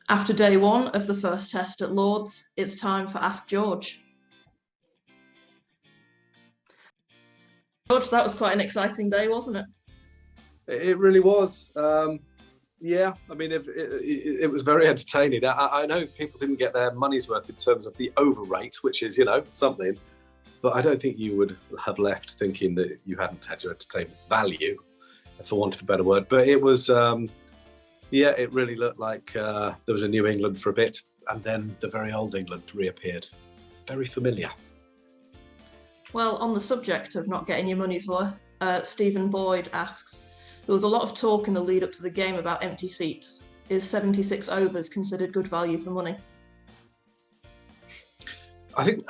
After day one of the first test at Lord's, it's time for Ask George. George, that was quite an exciting day, wasn't it? It really was. Yeah, I mean, it was very entertaining. I know people didn't get their money's worth in terms of the over rate, which is, something. But I don't think you would have left thinking that you hadn't had your entertainment value, for want of a better word. But it was, it really looked like there was a New England for a bit, and then the very old England reappeared. Very familiar. Well, on the subject of not getting your money's worth, Stephen Boyd asks, there was a lot of talk in the lead up to the game about empty seats. Is 76 overs considered good value for money? I think,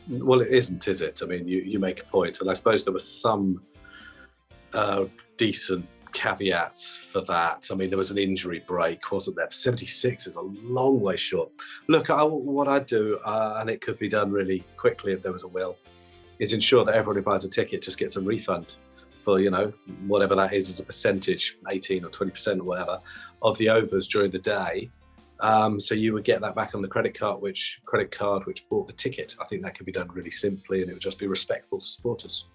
well, it isn't, is it? I mean, you make a point, and I suppose there were some decent caveats for that. I mean, there was an injury break, wasn't there? 76 is a long way short. Look, what I'd do, and it could be done really quickly if there was a will, is ensure that everybody who buys a ticket just gets a refund for, whatever that is as a percentage, 18 or 20% or whatever, of the overs during the day. So you would get that back on the credit card which bought the ticket. I think that could be done really simply, and it would just be respectful to supporters.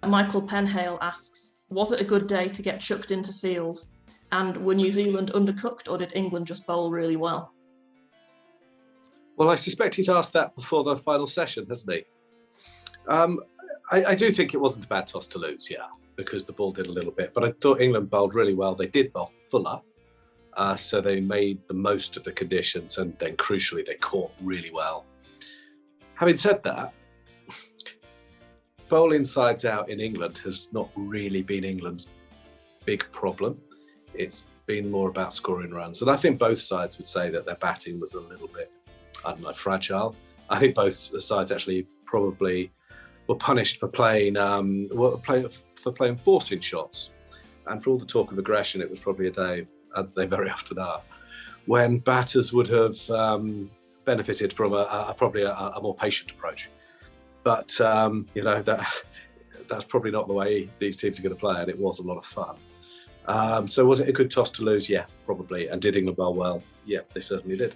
Michael Penhale asks, was it a good day to get chucked into field? And were New Zealand undercooked, or did England just bowl really well? Well, I suspect he's asked that before the final session, hasn't he? I do think it wasn't a bad toss to lose, yeah, because the ball did a little bit. But I thought England bowled really well. They did bowl fuller. So they made the most of the conditions, and then crucially, they caught really well. Having said that, bowling sides out in England has not really been England's big problem. It's been more about scoring runs. And I think both sides would say that their batting was a little bit, fragile. I think both sides actually probably were punished for playing forcing shots. And for all the talk of aggression, it was probably a day, as they very often are, when batters would have benefited from probably a more patient approach. But that's probably not the way these teams are going to play, and it was a lot of fun. So was it a good toss to lose? Yeah, probably. And did England bowl well? Yeah, they certainly did.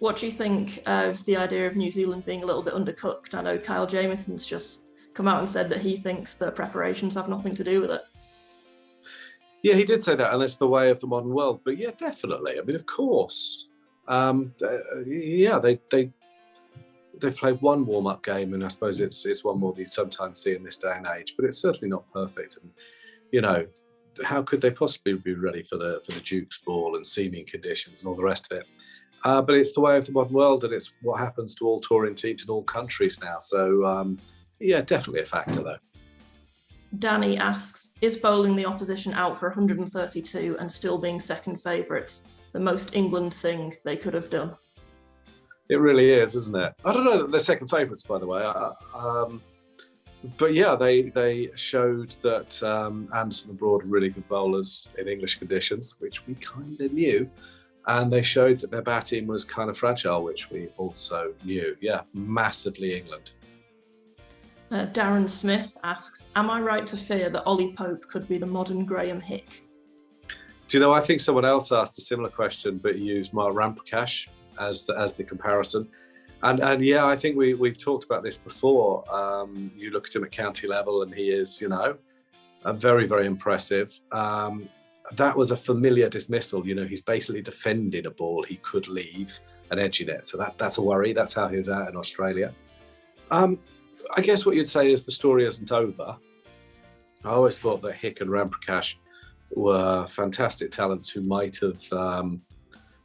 What do you think of the idea of New Zealand being a little bit undercooked? I know Kyle Jamieson's just come out and said that he thinks the preparations have nothing to do with it. Yeah, he did say that, and it's the way of the modern world. But yeah, definitely. I mean, of course. They've played one warm-up game, and I suppose it's one more that you sometimes see in this day and age. But it's certainly not perfect. And how could they possibly be ready for the Duke's ball and seaming conditions and all the rest of it? But it's the way of the modern world, and it's what happens to all touring teams in all countries now. So definitely a factor though. Danny asks, is bowling the opposition out for 132 and still being second favourites the most England thing they could have done? It really is, isn't it? I don't know that they're second favourites, by the way. But yeah, they showed that Anderson and Broad are really good bowlers in English conditions, which we kind of knew. And they showed that their batting was kind of fragile, which we also knew. Yeah, massively England. Darren Smith asks, am I right to fear that Ollie Pope could be the modern Graham Hick? Do you know, I think someone else asked a similar question, but used Mark Ramprakash as the comparison. And yeah, I think we've talked about this before. You look at him at county level, and he is, very, very impressive. That was a familiar dismissal. He's basically defended a ball he could leave and edging it. So that's a worry. That's how he was out in Australia. I guess what you'd say is the story isn't over. I always thought that Hick and Ramprakash were fantastic talents who might have,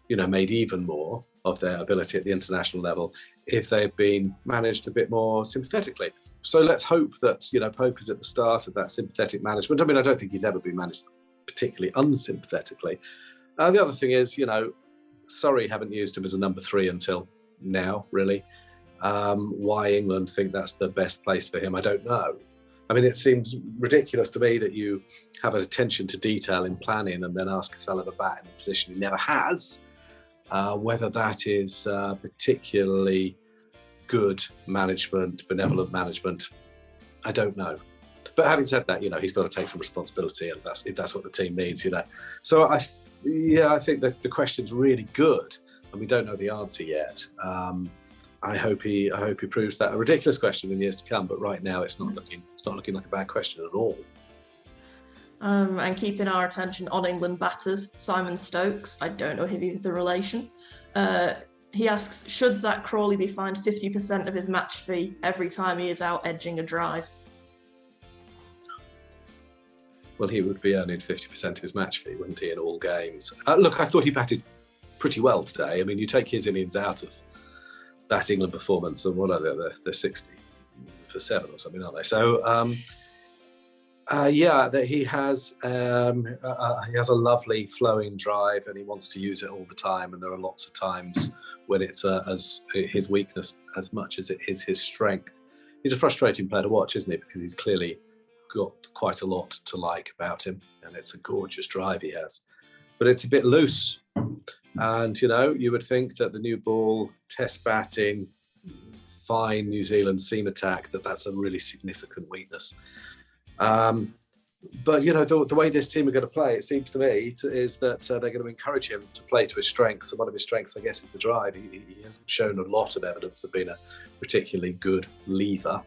made even more of their ability at the international level if they'd been managed a bit more sympathetically. So let's hope that, Pope is at the start of that sympathetic management. I mean, I don't think he's ever been managed particularly unsympathetically. The other thing is, Surrey haven't used him as a number 3 until now, really. Why England think that's the best place for him, I don't know. I mean, it seems ridiculous to me that you have an attention to detail in planning and then ask a fella to bat in a position he never has. Whether that is particularly good management, benevolent management, I don't know. But having said that, he's got to take some responsibility, and if that's what the team needs, So Yeah, I think that the question's really good, and we don't know the answer yet. I hope he proves that a ridiculous question in years to come. But right now, it's not looking like a bad question at all. And keeping our attention on England batters, Simon Stokes, I don't know if he's the relation. He asks, should Zach Crawley be fined 50% of his match fee every time he is out edging a drive? Well, he would be earning 50% of his match fee, wouldn't he, in all games? Look, I thought he batted pretty well today. I mean, you take his innings out of that England performance, and what are they? They're 60 for 7 or something, aren't they? So, that he has a lovely flowing drive, and he wants to use it all the time. And there are lots of times when it's as his weakness as much as it is his strength. He's a frustrating player to watch, isn't he? Because he's clearly got quite a lot to like about him, and it's a gorgeous drive he has. But it's a bit loose, and you would think that the new ball, test batting, fine New Zealand seam attack, that's a really significant weakness. But the way this team are going to play, it seems to me, is that they're going to encourage him to play to his strengths. And one of his strengths, I guess, is the drive. He hasn't shown a lot of evidence of being a particularly good lever.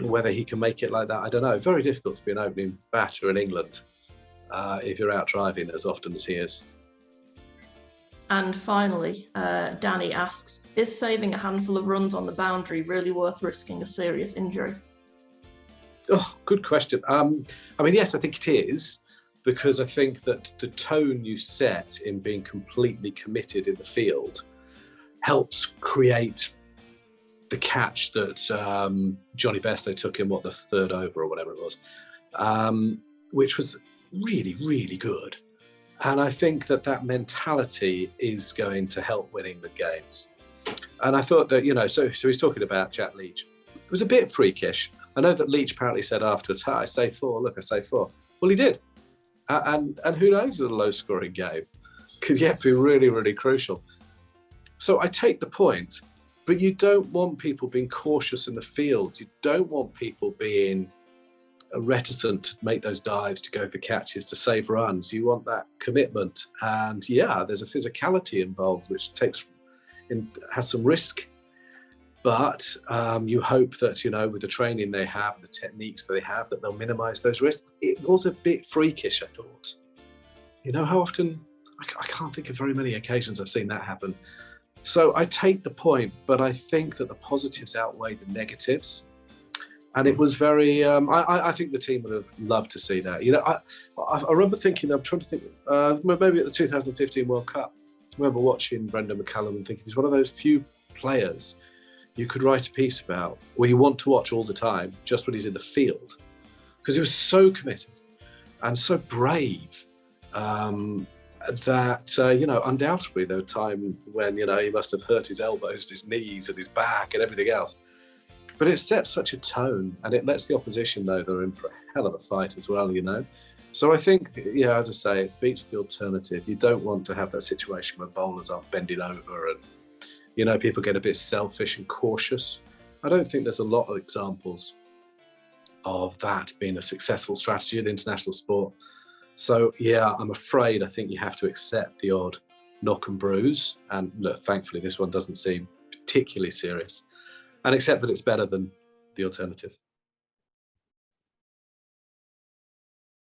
Whether he can make it like that, I don't know. Very difficult to be an opening batter in England if you're out driving as often as he is. And finally, Danny asks, is saving a handful of runs on the boundary really worth risking a serious injury? Oh, good question. Yes, I think it is, because I think that the tone you set in being completely committed in the field helps create the catch that Johnny Bairstow took in, the third over or whatever it was, which was really, really good. And I think that mentality is going to help win England games. And I thought that, so he's talking about Jack Leach. It was a bit freakish. I know that Leach apparently said afterwards, I say 4, look, I say 4. Well, he did. And who knows, in a low-scoring game could yet be really, really crucial. So I take the point, but you don't want people being cautious in the field. You don't want people being reticent to make those dives, to go for catches, to save runs. You want that commitment. And there's a physicality involved, which has some risk. But you hope that, with the training they have, the techniques they have, that they'll minimise those risks. It was a bit freakish, I thought. How often, I can't think of very many occasions I've seen that happen. So I take the point, but I think that the positives outweigh the negatives. And it was very, I think the team would have loved to see that. I remember thinking, I'm trying to think, maybe at the 2015 World Cup, I remember watching Brendan McCullum and thinking he's one of those few players you could write a piece about where you want to watch all the time, just when he's in the field. Because he was so committed and so brave that, undoubtedly there were times when, he must have hurt his elbows, his knees and his back and everything else. But it sets such a tone, and it lets the opposition know they're in for a hell of a fight as well, So I think, as I say, it beats the alternative. You don't want to have that situation where bowlers are bending over and, people get a bit selfish and cautious. I don't think there's a lot of examples of that being a successful strategy in international sport. So, I'm afraid I think you have to accept the odd knock and bruise. And look, thankfully, this one doesn't seem particularly serious. And accept that it's better than the alternative.